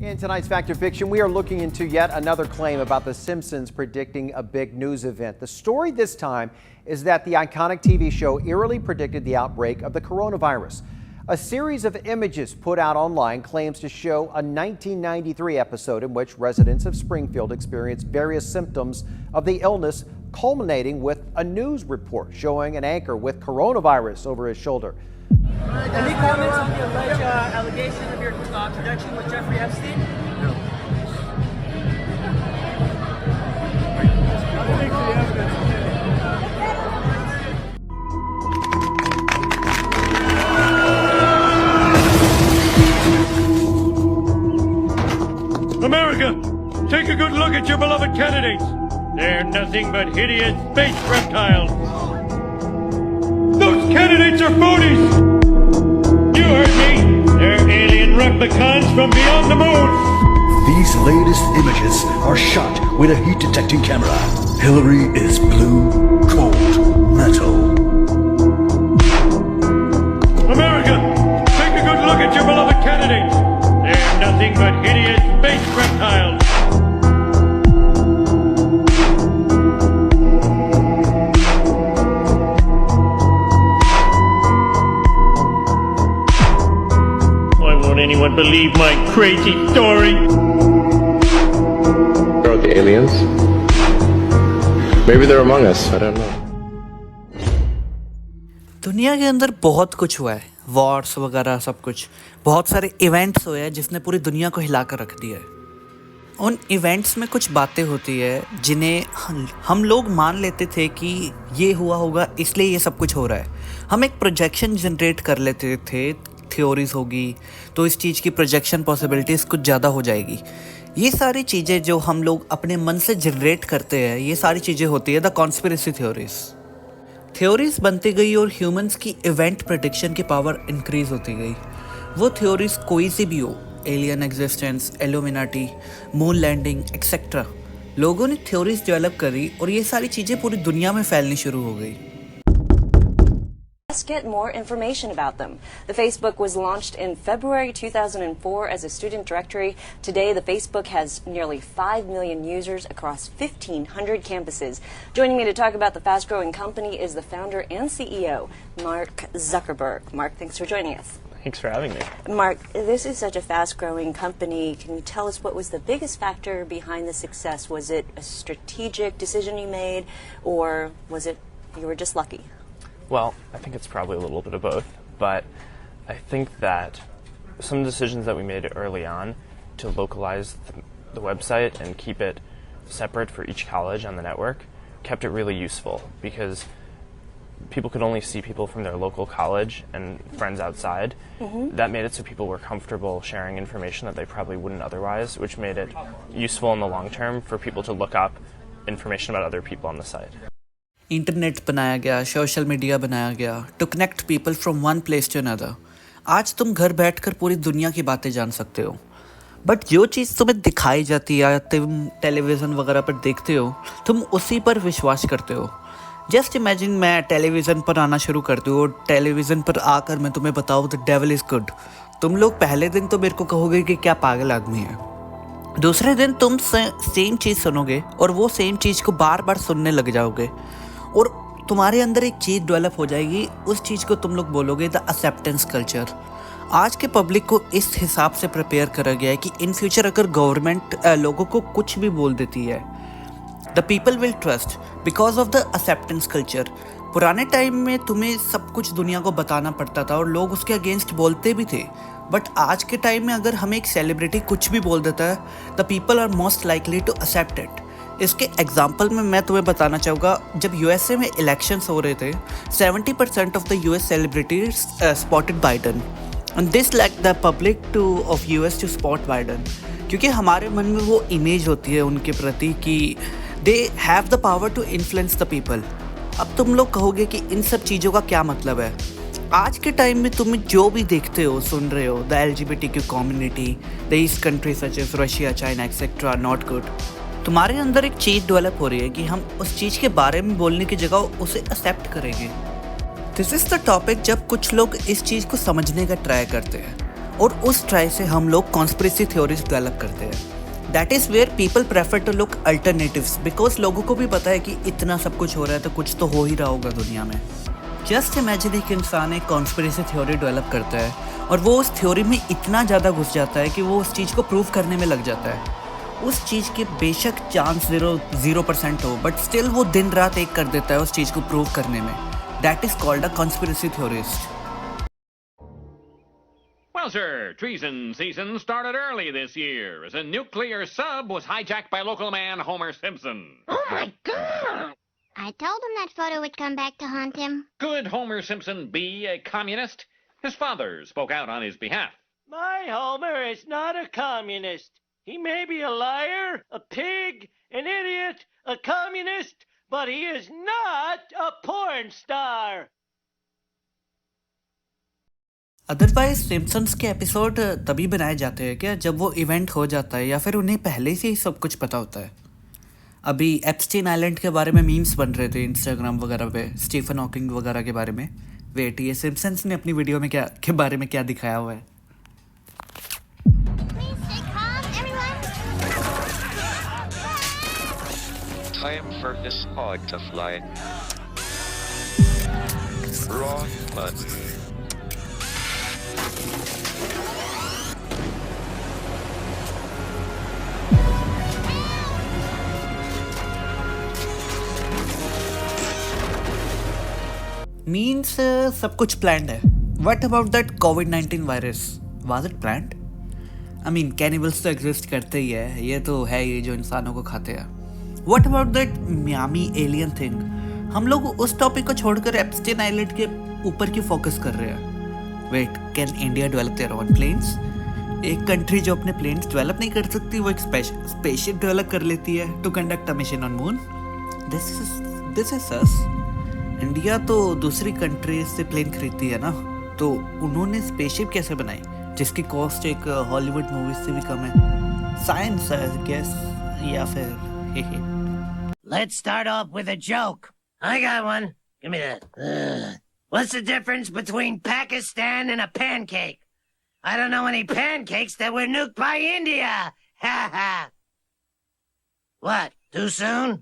In tonight's Fact or Fiction, we are looking into yet another claim about The Simpsons predicting a big news event. The story this time is that the iconic TV show eerily predicted the outbreak of the coronavirus. A series of images put out online claims to show a 1993 episode in which residents of Springfield experienced various symptoms of the illness, culminating with a news report showing an anchor with coronavirus over his shoulder. Any comments on the alleged allegation of your connection with Jeffrey Epstein? No. America, take a good look at your beloved candidates. They're nothing but hideous space reptiles. Those candidates are phonies! You heard me! They're alien replicants from beyond the moon! These latest images are shot with a heat-detecting camera. Hillary is blue, cold, metal. America, take a good look at your beloved candidates. They're nothing but hideous space reptiles. Why won't anyone believe my crazy story? Are the aliens? Maybe they're among us. I don't know. दुनिया के अंदर बहुत कुछ हुआ है, Wars वगैरह सब कुछ, बहुत सारे इवेंट्स हुए हैं जिसने पूरी दुनिया को हिला कर रख दिया है। उन इवेंट्स में कुछ बातें होती है जिन्हें हम लोग मान लेते थे कि ये हुआ होगा इसलिए ये सब कुछ हो रहा है। हम एक प्रोजेक्शन जनरेट कर लेते थे, थ्योरीज होगी तो इस चीज़ की प्रोजेक्शन पॉसिबिलिटीज़ कुछ ज़्यादा हो जाएगी। ये सारी चीज़ें जो हम लोग अपने मन से जनरेट करते हैं, ये सारी चीज़ें होती है द कॉन्स्पिरेसी थ्योरीज बनती गई और ह्यूमंस की इवेंट प्रेडिक्शन की पावर इंक्रीज होती गई। वो थ्योरीज कोई सी भी हो, alien existence, Illuminati, moon landing etcetera, लोगों ने थ्योरीज डेवलप करी और ये सारी चीज़ें पूरी दुनिया में फैलनी शुरू हो गई। Let's get more information about them. The Facebook was launched in February 2004 as a student directory. Today, the Facebook has nearly 5 million users across 1,500 campuses. Joining me to talk about the fast-growing company is the founder and CEO, Mark Zuckerberg. Mark, thanks for joining us. Thanks for having me. Mark, this is such a fast-growing company. Can you tell us what was the biggest factor behind the success? Was it a strategic decision you made, or was it you were just lucky? Well, I think it's probably a little bit of both, but I think that some decisions that we made early on to localize the website and keep it separate for each college on the network kept it really useful, because people could only see people from their local college and friends outside. That made it so people were comfortable sharing information that they probably wouldn't otherwise, which made it useful in the long term for people to look up information about other people on the site. Internet बनाया गया, social media बनाया गया to connect people from one place to another. आज तुम घर बैठकर पूरी दुनिया की बातें जान सकते हो, बट जो चीज़ तुम्हें दिखाई जाती है या तुम टेलीविज़न वगैरह पर देखते हो, तुम उसी पर विश्वास करते हो। जस्ट इमेजिन मैं टेलीविज़न पर आना शुरू कर दूँ और टेलीविज़न पर आकर मैं तुम्हें बताऊँ द डेविल इज़ गुड। तुम लोग पहले दिन तो मेरे को कहोगे कि क्या पागल आदमी है, दूसरे दिन तुम सेम चीज़ सुनोगे और वो सेम चीज़ को बार बार सुनने लग जाओगे और तुम्हारे अंदर एक चीज़ डेवलप हो जाएगी। उस चीज़ को तुम लोग बोलोगे द एक्सेप्टेंस कल्चर। आज के पब्लिक को इस हिसाब से प्रिपेयर करा गया है कि इन फ्यूचर अगर गवर्नमेंट लोगों को कुछ भी बोल देती है, the people will trust because of the acceptance culture. पुराने टाइम में तुम्हें सब कुछ दुनिया को बताना पड़ता था और लोग उसके अगेंस्ट बोलते भी थे, बट आज के टाइम में अगर हमें एक सेलिब्रिटी कुछ भी बोल देता है, the people are most likely to accept it. इसके एग्जाम्पल में मैं तुम्हें बताना चाहूँगा, जब यूएसए में इलेक्शंस हो रहे थे, 70% of the US celebrities spotted Biden and this like the public to of US to spot Biden, क्योंकि हमारे मन में वो इमेज होती है उनके प्रति कि they have the power to influence the people. अब तुम लोग कहोगे कि इन सब चीज़ों का क्या मतलब है। आज के टाइम में तुम जो भी देखते हो, सुन रहे हो, the LGBTQ community, the east countries such as Russia, China etcetera not good, तुम्हारे अंदर एक चीज़ डेवलप हो रही है कि हम उस चीज़ के बारे में बोलने की जगह उसे एक्सेप्ट करेंगे। दिस इज़ द टॉपिक जब कुछ लोग इस चीज़ को समझने का ट्राई करते हैं और उस ट्राई से हम लोग कॉन्स्पिरेसी थ्योरीज डेवलप करते हैं। That is where people prefer to look alternatives, because लोगों को भी पता है कि इतना सब कुछ हो रहा है तो कुछ तो हो ही रहा होगा दुनिया में। जस्ट इमेजिन एक इंसान एक कॉन्स्पिरेसी थ्योरी डेवलप करता है और वो उस थ्योरी में इतना ज़्यादा घुस जाता है कि वो उस चीज़ को प्रूव करने में लग जाता है। उस चीज़ के बेशक चांस 0% हो, बट स्टिल वो दिन रात एक कर देता है उस चीज़ को प्रूव करने में। That is called a conspiracy theorist. Well, sir, treason season started early this year as a nuclear sub was hijacked by local man Homer Simpson. Oh my God! I told him that photo would come back to haunt him. Could Homer Simpson be a communist? His father spoke out on his behalf. My Homer is not a communist. He may be a liar, a pig, an idiot, a communist, but he is not a porn star. Otherwise Simpsons के episode तभी बनाए जाते हैं क्या जब वो event हो जाता है या फिर उन्हें पहले से ही सब कुछ पता होता है। अभी एप्स्टीन आइलैंड के बारे में मीम्स बन रहे थे इंस्टाग्राम वगैरह पे, स्टीफन हॉकिंग वगैरह के बारे में। वेट, ये सिम्पसन्स ने अपनी वीडियो में के बारे में क्या दिखाया हुआ है? Time for this hog to fly. Wrong button. Means सब कुछ प्लान्ड है। What about that covid virus? Was it planned? I mean cannibals तो एग्जिस्ट करते ही है, ये तो है ये जो इंसानों को खाते हैं। What about that Miami alien thing? हम लोग उस टॉपिक को छोड़कर एप्स्टीन आइलैंड के ऊपर क्यों फोकस कर रहे हैं? Wait, can India develop their own planes? एक कंट्री जो अपने प्लेन्स डेवलप नहीं कर सकती वो एक स्पेसशिप डेवलप कर लेती है to conduct a mission on moon. This is us. India तो दूसरी कंट्री से प्लेन खरीदती है ना, तो उन्होंने स्पेसशिप कैसे बनाई जिसकी कॉस्ट एक हॉलीवुड मूवी से भी कम है? साइंस आई गेस, या फिर हे। Let's start off with a joke. I got one. Give me that. What's the difference between Pakistan and a pancake? I don't know any pancakes that were nuked by India. Ha ha. What? Too soon?